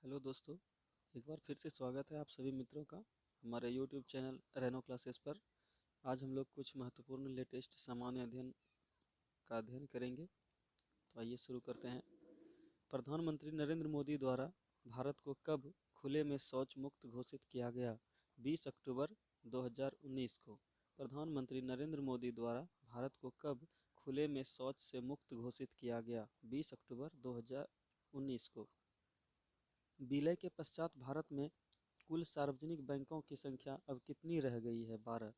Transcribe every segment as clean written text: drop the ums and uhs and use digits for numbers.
Hello दोस्तों, एक बार फिर से स्वागत है आप सभी मित्रों का हमारे यूट्यूब चैनल रेनो क्लासेस पर। आज हम लोग कुछ महत्वपूर्ण लेटेस्ट सामान्य अध्ययन का अध्ययन करेंगे। तो आइए शुरू करते हैं। प्रधानमंत्री नरेंद्र मोदी द्वारा भारत को कब खुले में शौच मुक्त घोषित किया गया? 20 अक्टूबर 2019 को। प्रधानमंत्री नरेंद्र मोदी द्वारा भारत को कब खुले में शौच से मुक्त घोषित किया गया? 20 अक्टूबर 2019 को। विलय के पश्चात भारत में कुल सार्वजनिक बैंकों की संख्या अब कितनी रह गई है? 12।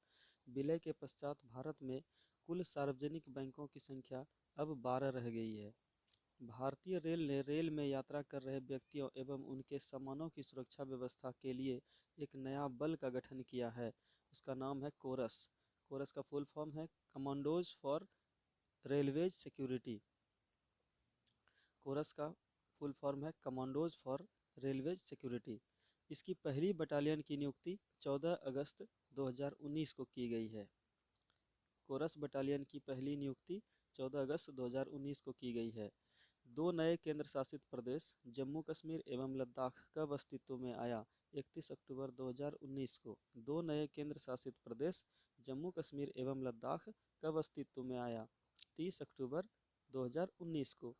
विलय के पश्चात भारत में कुल सार्वजनिक बैंकों की संख्या अब 12 रह गई है। भारतीय रेल ने रेल में यात्रा कर रहे व्यक्तियों एवं उनके सामानों की सुरक्षा व्यवस्था के लिए एक नया बल का गठन किया है। उसका नाम है कोरस। कोरस का फुल फॉर्म है commandos for railways security. CORAS का फुल फॉर्म है कमांडोज फॉर रेलवेज सिक्योरिटी। इसकी पहली बटालियन की नियुक्ति 14 अगस्त 2019 को की गई है। कोरस बटालियन की पहली नियुक्ति 14 अगस्त 2019 को की गई है। दो नए केंद्र शासित प्रदेश जम्मू कश्मीर एवं लद्दाख कब अस्तित्व में आया? 31 अक्टूबर 2019 को। दो नए केंद्र शासित प्रदेश जम्मू कश्मीर एवं लद्दाख कब अस्तित्व में आया? 30 अक्टूबर 2019 को।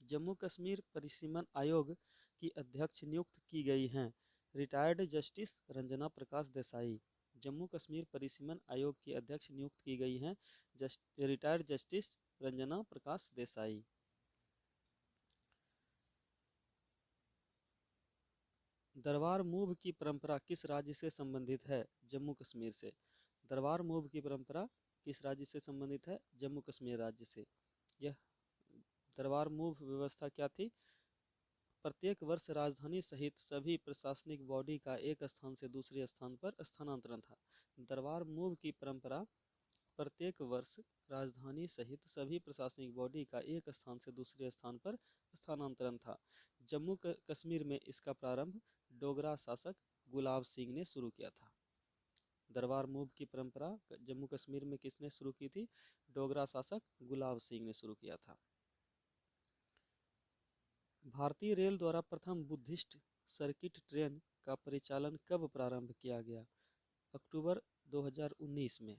जम्मू कश्मीर परिसीमन आयोग की अध्यक्ष नियुक्त की गई हैं रिटायर्ड जस्टिस रंजना प्रकाश देसाई। जम्मू कश्मीर परिसीमन आयोग की अध्यक्ष नियुक्त की गई हैं रिटायर्ड जस्टिस रंजना प्रकाश देसाई। दरबार मूव की परंपरा किस राज्य से संबंधित है? जम्मू कश्मीर से। दरबार मूव की परंपरा किस राज्य से संबंधित है? जम्मू कश्मीर राज्य से। यह दरबार मूव व्यवस्था क्या थी? प्रत्येक वर्ष राजधानी सहित सभी प्रशासनिक बॉडी का एक स्थान से दूसरे स्थान पर स्थानांतरण था। दरबार मूव की परंपरा प्रत्येक वर्ष राजधानी सहित सभी प्रशासनिक बॉडी का एक स्थान से दूसरे स्थान पर स्थानांतरण था। जम्मू कश्मीर में इसका प्रारंभ डोगरा शासक गुलाब सिंह ने शुरू किया था। दरबार मूव की परंपरा जम्मू कश्मीर में किसने शुरू की थी? डोगरा शासक गुलाब सिंह ने शुरू किया था। भारतीय रेल द्वारा प्रथम बुद्धिस्ट सर्किट ट्रेन का परिचालन कब प्रारंभ किया गया? अक्टूबर 2019 में।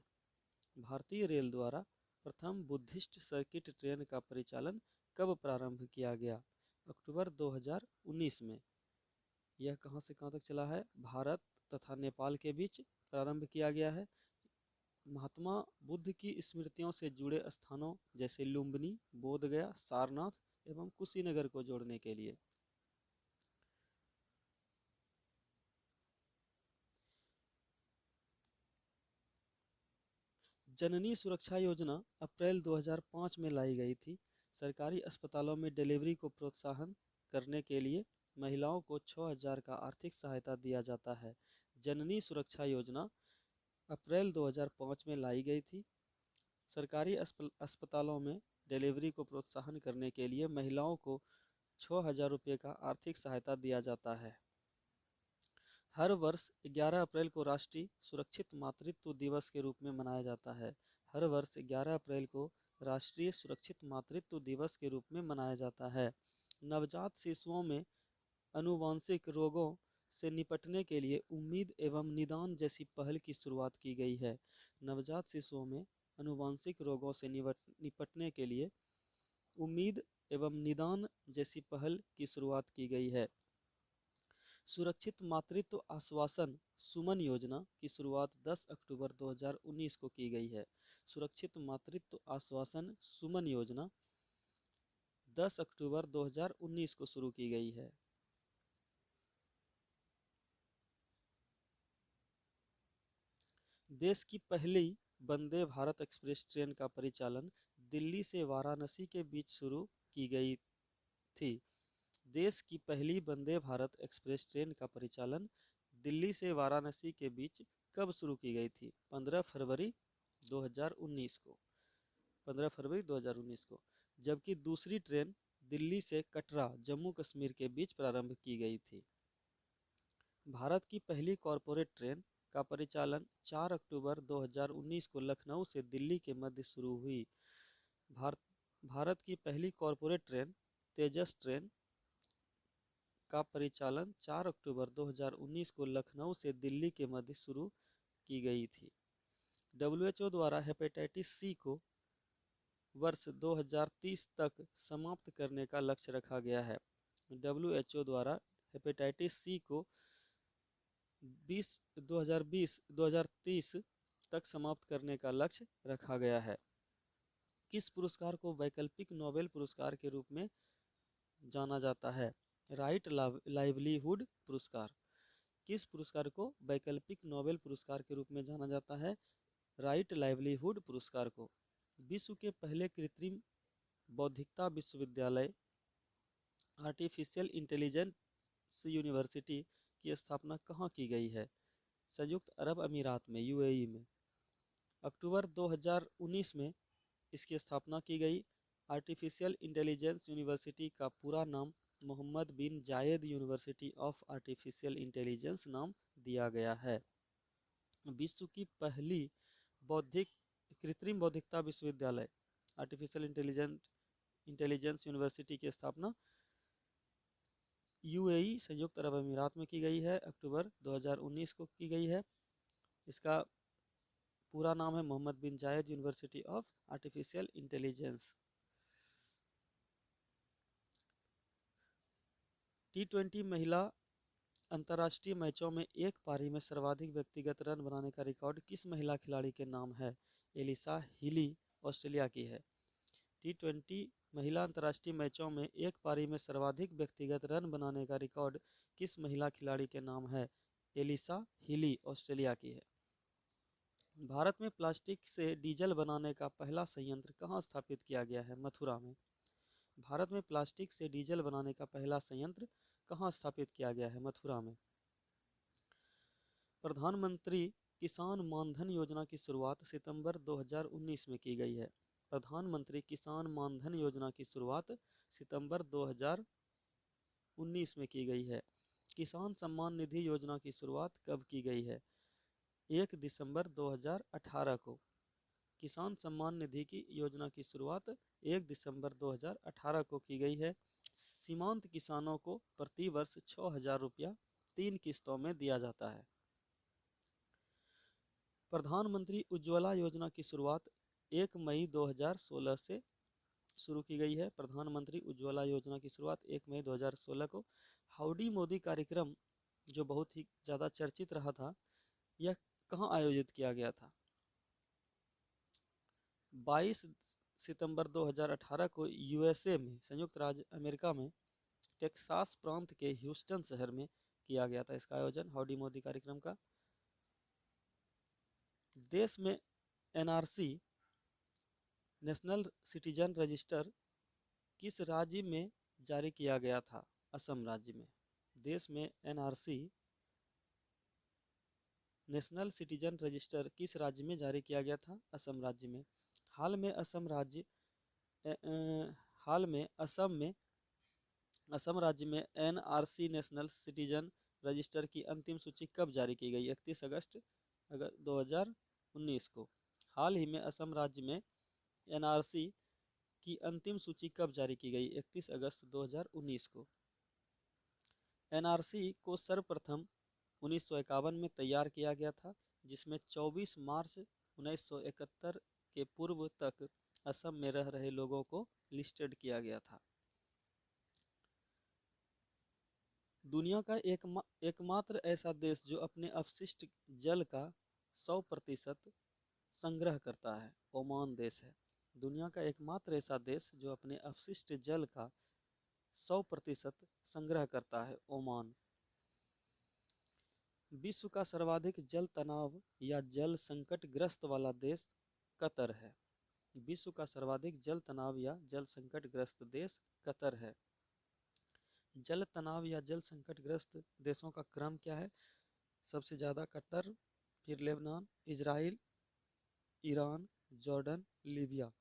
भारतीय रेल द्वारा प्रथम बुद्धिस्ट सर्किट ट्रेन का परिचालन कब प्रारंभ किया गया? अक्टूबर 2019 में। यह कहां से कहां तक चला है? भारत तथा नेपाल के बीच प्रारंभ किया गया है। महात्मा बुद्ध की स्मृतियों से जुड़े स्थानों जैसे लुम्बिनी, बोधगया, सारनाथ एवं कुशीनगर को जोड़ने के लिए। जननी सुरक्षा योजना अप्रैल 2005 में लाई गई थी। सरकारी अस्पतालों में डिलीवरी को प्रोत्साहन करने के लिए महिलाओं को 6000 का आर्थिक सहायता दिया जाता है। जननी सुरक्षा योजना अप्रैल 2005 में लाई गई थी। सरकारी अस्पतालों में डिलीवरी को प्रोत्साहन करने के लिए महिलाओं को 6000 रुपये का आर्थिक सहायता दिया जाता है। हर वर्ष 11 अप्रैल को राष्ट्रीय सुरक्षित मातृत्व दिवस के रूप में मनाया जाता है। हर वर्ष 11 अप्रैल को राष्ट्रीय सुरक्षित मातृत्व दिवस के रूप में मनाया जाता है। नवजात शिशुओं में आनुवंशिक रोगों से निपटने के लिए उम्मीद एवं निदान जैसी पहल की शुरुआत की गई है। नवजात शिशुओं में आनुवंशिक रोगों से निपटने के लिए उम्मीद एवं निदान जैसी पहल की शुरुआत की गई है। सुरक्षित मातृत्व आश्वासन सुमन योजना की शुरुआत 10 अक्टूबर 2019 को की गई है। सुरक्षित मातृत्व आश्वासन सुमन योजना 10 अक्टूबर 2019 को शुरू की गई है। देश की पहली वंदे भारत एक्सप्रेस ट्रेन का परिचालन दिल्ली से वाराणसी के बीच शुरू की गई थी। देश की पहली वंदे भारत एक्सप्रेस ट्रेन का परिचालन दिल्ली से वाराणसी के बीच कब शुरू की गई थी? 15 फरवरी 2019 को। 15 फरवरी 2019 को। जबकि दूसरी ट्रेन दिल्ली से कटरा जम्मू कश्मीर के बीच प्रारंभ की गई थी। भारत की पहली कॉरपोरेट ट्रेन का परिचालन 4 अक्टूबर 2019 को लखनऊ से दिल्ली के मध्य शुरू हुई। भारत की पहली कॉरपोरेट ट्रेन तेजस ट्रेन का परिचालन 4 अक्टूबर 2019 को लखनऊ से दिल्ली के मध्य शुरू की गई थी। WHO द्वारा हेपेटाइटिस सी को वर्ष 2030 तक समाप्त करने का लक्ष्य रखा गया है। WHO द्वारा हेपेटाइटिस सी को 2030 तक समाप्त करने का लक्ष्य रखा गया है। किस पुरस्कार को वैकल्पिक नोबेल पुरस्कार के रूप में जाना जाता है? राइट लाइवलीहुड पुरस्कार। किस पुरस्कार को वैकल्पिक नोबेल पुरस्कार के रूप में जाना जाता है? राइट लाइवलीहुड पुरस्कार को। विश्व के पहले कृत्रिम बौद्धिकता विश्वविद्यालय आर्टिफिशियल इंटेलिजेंस यूनिवर्सिटी की स्थापना कहाँ की गई है? संयुक्त अरब अमीरात में, यूएई में। अक्टूबर 2019 में इसकी स्थापना की गई। आर्टिफिशियल इंटेलिजेंस यूनिवर्सिटी का पूरा नाम मोहम्मद बिन जायद यूनिवर्सिटी ऑफ आर्टिफिशियल इंटेलिजेंस नाम दिया गया है। विश्व की पहली कृत्रिम बौद्धिकता विश्वविद्यालय आर्टिफिशियल इंटेलिजेंस यूनिवर्सिटी की स्थापना यूएई संयुक्त अरब अमीरात में की गई है। अक्टूबर 2019 को की गई है। इसका पूरा नाम है मोहम्मद बिन जायद university of artificial intelligence. T20 महिला अंतर्राष्ट्रीय मैचों में एक पारी में सर्वाधिक व्यक्तिगत रन बनाने का रिकॉर्ड किस महिला खिलाड़ी के नाम है? एलिसा हीली ऑस्ट्रेलिया की है। T20 महिला अंतर्राष्ट्रीय मैचों में एक पारी में सर्वाधिक व्यक्तिगत रन बनाने का रिकॉर्ड किस महिला खिलाड़ी के नाम है? एलिसा हीली ऑस्ट्रेलिया की है। भारत में प्लास्टिक से डीजल बनाने का पहला संयंत्र कहाँ स्थापित किया गया है? मथुरा में। भारत में प्लास्टिक से डीजल बनाने का पहला संयंत्र कहाँ स्थापित किया गया है? मथुरा में। प्रधानमंत्री किसान मानधन योजना की शुरुआत सितंबर 2019 में की गई है। प्रधानमंत्री किसान मानधन योजना की शुरुआत सितंबर 2019 में की गई है। किसान सम्मान निधि योजना की शुरुआत कब की गई है? 1 दिसंबर 2018 को। किसान सम्मान निधि की योजना की शुरुआत 1 दिसंबर 2018 को की गई है। सीमांत किसानों को प्रति वर्ष 6,000 रुपया 3 किस्तों में दिया जाता है। प्रधानमंत्री उज्ज्वला योजना की शुरुआत 1 मई 2016 से शुरू की गई है। प्रधानमंत्री उज्ज्वला योजना की शुरुआत 1 मई 2016 को। हाउडी मोदी कार्यक्रम जो बहुत ही ज़्यादा चर्चित रहा था, यह कहाँ आयोजित किया गया था? 22 सितंबर 2018 को यूएसए में, संयुक्त राज्य अमेरिका में टेक्सास प्रांत के ह्यूस्टन शहर में किया गया था इसका आयोजन हाउडी मोदी कार्यक्रम का। देश में एनआरसी नेशनल सिटीजन रजिस्टर किस राज्य में जारी किया गया था? असम राज्य में। देश में एनआरसी नेशनल सिटीजन रजिस्टर किस राज्य में जारी किया गया था? असम राज्य में। हाल में असम राज्य में एनआरसी नेशनल सिटीजन रजिस्टर की अंतिम सूची कब जारी की गई? 31 अगस्त 2019 को। हाल ही में असम राज्य में एनआरसी की अंतिम सूची कब जारी की गई? 31 अगस्त 2019 को। एनआरसी को सर्वप्रथम 1951 में तैयार किया गया था, जिसमें 24 मार्च 1971 के पूर्व तक असम में रह रहे लोगों को लिस्टेड किया गया था। दुनिया का एकमात्र ऐसा देश जो अपने अपशिष्ट जल का 100% संग्रह करता है, ओमान देश है। दुनिया का एकमात्र ऐसा देश जो अपने अपशिष्ट जल का 100% संग्रह करता है, ओमान। विश्व का सर्वाधिक जल तनाव या जल संकट ग्रस्त वाला देश कतर है। विश्व का सर्वाधिक जल तनाव या जल संकट ग्रस्त देश कतर है। जल तनाव या जल संकट ग्रस्त देशों का क्रम क्या है? सबसे ज़्यादा कतर, फिर Lebanon, Israel, Iran, Jordan, Libya.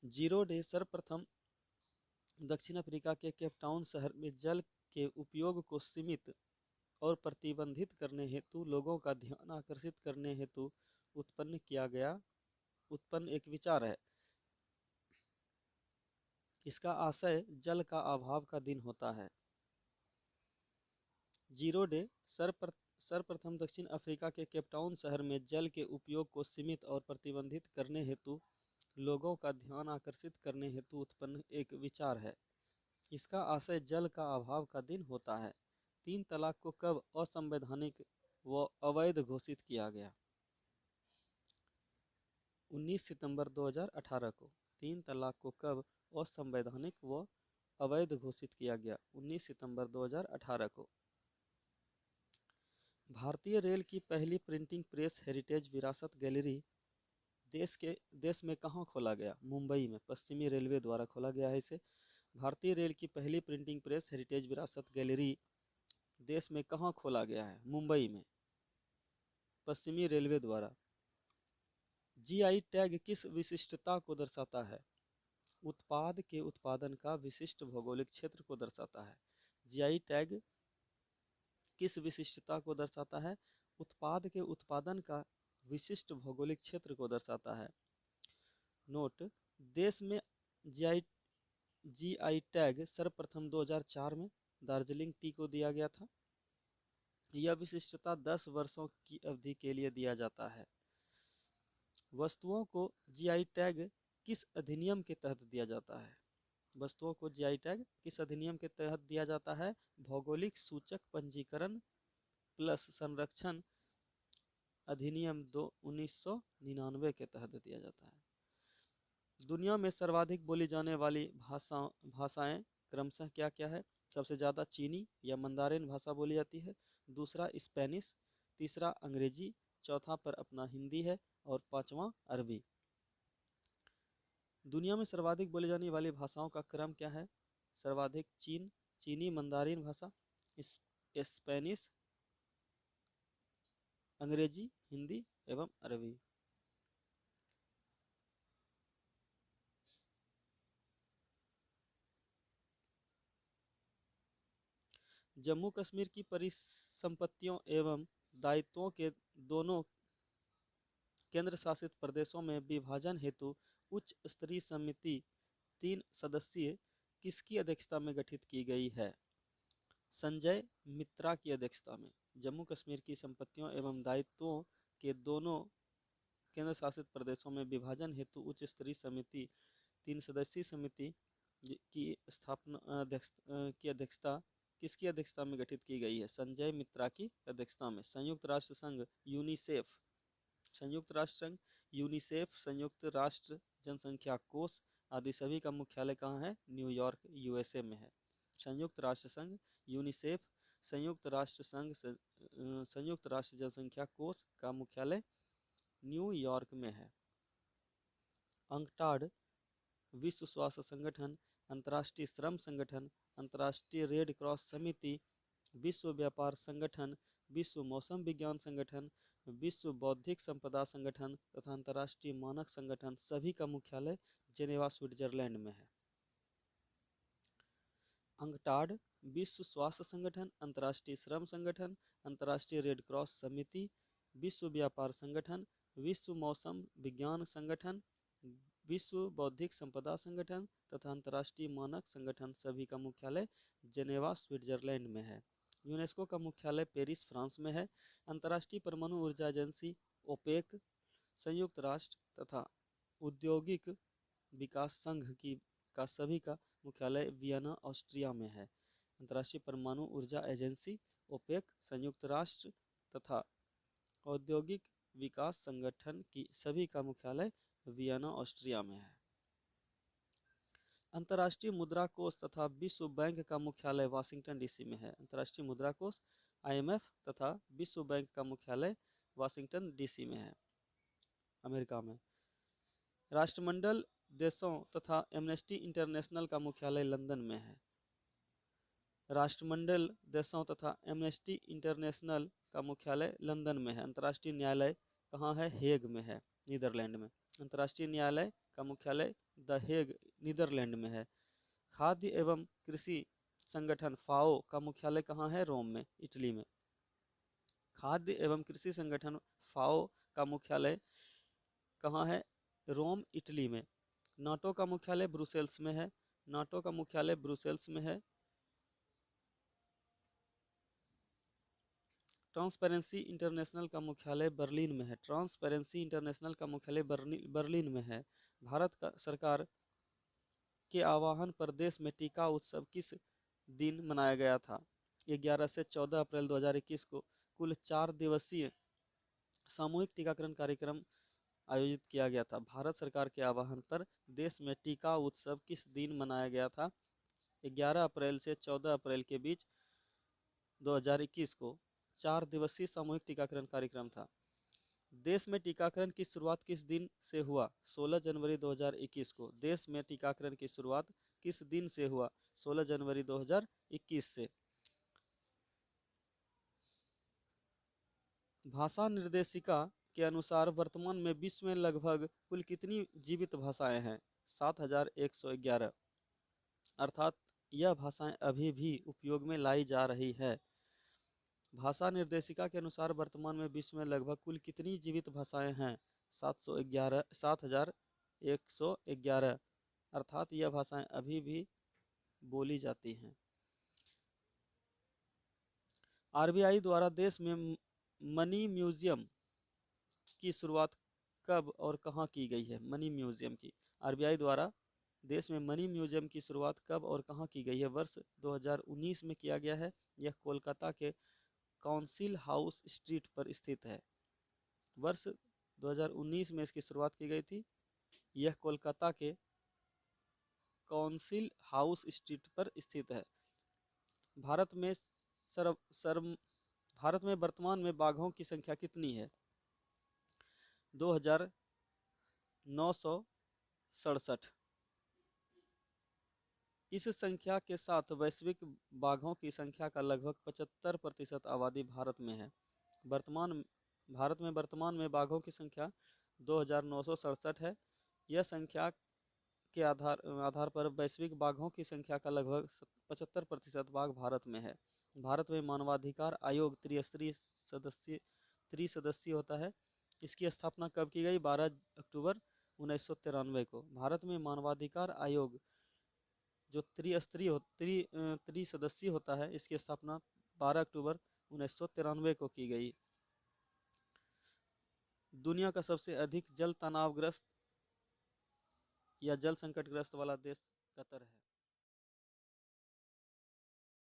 0 day सर्वप्रथम दक्षिण अफ्रीका के केपटाउन शहर में जल के उपयोग को सीमित और प्रतिबंधित करने हेतु लोगों का ध्यान आकर्षित करने हेतु उत्पन्न एक विचार है इसका आशय जल का अभाव का दिन होता है। जीरो डे सर्वप्रथम दक्षिण अफ्रीका के केपटाउन शहर में जल के उपयोग को सीमित और प्रतिबंधित करने हेतु लोगों का ध्यान आकर्षित करने हेतु उत्पन्न एक विचार है। इसका आशय जल का अभाव का दिन होता है। 3 तलाक को कब असंवैधानिक व अवैध घोषित किया गया? 19 सितंबर 2018 को 3 तलाक को कब असंवैधानिक व अवैध घोषित किया गया? 19 सितंबर 2018 को। भारतीय रेल की पहली प्रिंटिंग प्रेस हेरिटेज विरासत गैलरी देश में कहाँ खोला गया? मुंबई में। पश्चिमी रेलवे द्वारा खोला गया है इसे। भारतीय रेल की पहली प्रिंटिंग प्रेस हेरिटेज विरासत गैलरी देश में कहाँ खोला गया है? मुंबई में। पश्चिमी रेलवे द्वारा। जीआई टैग किस विशिष्टता को दर्शाता है? उत्पाद के उत्पादन का विशिष्ट भौगोलिक क्षेत्र को दर्शाता है। जीआई टैग किस विशिष्टता को दर्शाता है? उत्पाद के उत्पादन का विशिष्ट भौगोलिक क्षेत्र को दर्शाता है। नोट: देश में जीआई टैग सर्वप्रथम 2004 में दार्जिलिंग टी को दिया गया था। यह विशिष्टता 10 वर्षों की अवधि के लिए दिया जाता है। वस्तुओं को जीआई टैग किस अधिनियम के तहत दिया जाता है? वस्तुओं को जीआई टैग किस अधिनियम के तहत दिया जाता है? भौगोलिक सूचक पंजीकरण प्लस संरक्षण अधिनियम 1999 के तहत दिया जाता है। दुनिया में सर्वाधिक बोली जाने वाली भाषाएं क्रमशः क्या क्या है? सबसे ज़्यादा चीनी या मंदारिन भाषा बोली जाती है, दूसरा स्पेनिश, तीसरा अंग्रेजी, चौथा पर अपना हिंदी है और पांचवा अरबी। दुनिया में सर्वाधिक बोली जाने वाली भाषाओं का क्रम क्या है? सर्वाधिक चीनी मंदारिन भाषा, स्पेनिश, अंग्रेजी, हिंदी एवं अरबी। जम्मू कश्मीर की परिसंपत्तियों एवं दायित्वों के दोनों केंद्र शासित प्रदेशों में विभाजन हेतु उच्च स्तरीय समिति 3 सदस्यीय किसकी अध्यक्षता में गठित की गई है? संजय मित्रा की अध्यक्षता में। जम्मू कश्मीर की संपत्तियों एवं दायित्वों के दोनों केंद्र शासित प्रदेशों में विभाजन हेतु उच्च स्तरीय समिति 3 सदस्यीय समिति की अध्यक्षता किसकी अध्यक्षता में गठित की गई है? संजय मित्रा की अध्यक्षता में। संयुक्त राष्ट्र संघ, यूनिसेफ, संयुक्त राष्ट्र जनसंख्या कोष आदि सभी का मुख्यालय कहाँ है? न्यूयॉर्क, यूएसए में है। संयुक्त राष्ट्र संघ, यूनिसेफ, संयुक्त राष्ट्र जनसंख्या कोष का मुख्यालय न्यूयॉर्क में है। अंकटाड, विश्व स्वास्थ्य संगठन, अंतर्राष्ट्रीय श्रम संगठन, अंतर्राष्ट्रीय रेड क्रॉस समिति, विश्व व्यापार संगठन, विश्व मौसम विज्ञान संगठन, विश्व बौद्धिक संपदा संगठन तथा अंतर्राष्ट्रीय मानक संगठन सभी का मुख्यालय जेनेवा, स्विट्जरलैंड में है। अंकटाड, विश्व स्वास्थ्य संगठन, अंतर्राष्ट्रीय श्रम संगठन, अंतर्राष्ट्रीय रेड क्रॉस समिति, विश्व व्यापार संगठन, विश्व मौसम विज्ञान संगठन, विश्व बौद्धिक संपदा संगठन तथा अंतर्राष्ट्रीय मानक संगठन सभी का मुख्यालय जेनेवा, स्विट्जरलैंड में है। यूनेस्को का मुख्यालय पेरिस, फ्रांस में है। अंतर्राष्ट्रीय परमाणु ऊर्जा एजेंसी ओपेक, संयुक्त राष्ट्र तथा औद्योगिक विकास संघ का सभी का मुख्यालय वियना, ऑस्ट्रिया में है। अंतर्राष्ट्रीय परमाणु ऊर्जा एजेंसी ओपेक, संयुक्त राष्ट्र तथा औद्योगिक विकास संगठन की सभी का मुख्यालय वियना, ऑस्ट्रिया में है। अंतर्राष्ट्रीय मुद्रा कोष तथा विश्व बैंक का मुख्यालय वाशिंगटन डीसी में है। अंतर्राष्ट्रीय मुद्रा कोष आईएमएफ तथा विश्व बैंक का मुख्यालय वाशिंगटन डीसी में है, अमेरिका में। राष्ट्रमंडल देशों तथा एमनेस्टी इंटरनेशनल का मुख्यालय लंदन में है। राष्ट्रमंडल देशों तथा एमनेस्टी इंटरनेशनल का मुख्यालय लंदन में है। अंतर्राष्ट्रीय न्यायालय कहाँ है? हेग में है, नीदरलैंड में। अंतर्राष्ट्रीय न्यायालय का मुख्यालय द हेग, नीदरलैंड में है। खाद्य एवं कृषि संगठन फाओ का मुख्यालय कहाँ है? रोम में, इटली में। खाद्य एवं कृषि संगठन फाओ का मुख्यालय कहाँ है? रोम, इटली में। नाटो का मुख्यालय ब्रुसेल्स में है। नाटो का मुख्यालय ब्रुसेल्स में है। ट्रांसपेरेंसी इंटरनेशनल का मुख्यालय बर्लिन में है। ट्रांसपेरेंसी इंटरनेशनल का मुख्यालय बर्लिन में है। भारत का सरकार के आह्वान पर देश में टीका उत्सव किस दिन मनाया गया था? 11 से 14 अप्रैल 2021 को कुल 4 दिवसीय सामूहिक टीकाकरण कार्यक्रम आयोजित किया गया था। भारत सरकार के आह्वान पर देश में टीका उत्सव किस दिन मनाया गया था? 11 अप्रैल से 14 अप्रैल के बीच 2021 को 4 दिवसीय सामूहिक टीकाकरण कार्यक्रम था। देश में टीकाकरण की शुरुआत किस दिन से हुआ? 16 जनवरी 2021 को। देश में टीकाकरण की शुरुआत किस दिन से हुआ? 16 जनवरी 2021 से। भाषा निर्देशिका के अनुसार वर्तमान में विश्व में लगभग कुल कितनी जीवित भाषाएं हैं? 7111, अर्थात यह भाषाएं अभी भी उपयोग में लाई जा रही है। भाषा निर्देशिका के अनुसार वर्तमान में विश्व में लगभग कुल कितनी जीवित भाषाएं हैं? 7111, अर्थात यह भाषाएं अभी भी बोली जाती हैं। आरबीआई द्वारा देश में मनी म्यूजियम की शुरुआत कब और कहां की गई है? मनी म्यूजियम की आरबीआई द्वारा देश में मनी म्यूजियम की शुरुआत कब और कहां की गई है? वर्ष 2019 में किया गया है। यह कोलकाता के काउंसिल हाउस स्ट्रीट पर स्थित है। वर्ष 2019 में इसकी शुरुआत की गई थी। यह कोलकाता के काउंसिल हाउस स्ट्रीट पर स्थित है। भारत में भारत में वर्तमान में बाघों की संख्या कितनी है? 2967। इस संख्या के साथ वैश्विक बाघों की संख्या का लगभग 75% आबादी भारत में है। भारत में वर्तमान में बाघों की संख्या 2967 है। यह संख्या के आधार पर वैश्विक बाघों की संख्या का लगभग 75% बाघ भारत में है। भारत में मानवाधिकार आयोग त्रिसदस्यीय होता है। इसकी स्थापना कब की गई? 12 अक्टूबर 1993 को। भारत में मानवाधिकार आयोग जो त्रिसदस्यीय होता है, इसकी स्थापना 12 अक्टूबर 1993 को की गई। दुनिया का सबसे अधिक जल तनावग्रस्त या जल संकटग्रस्त वाला देश कतर है।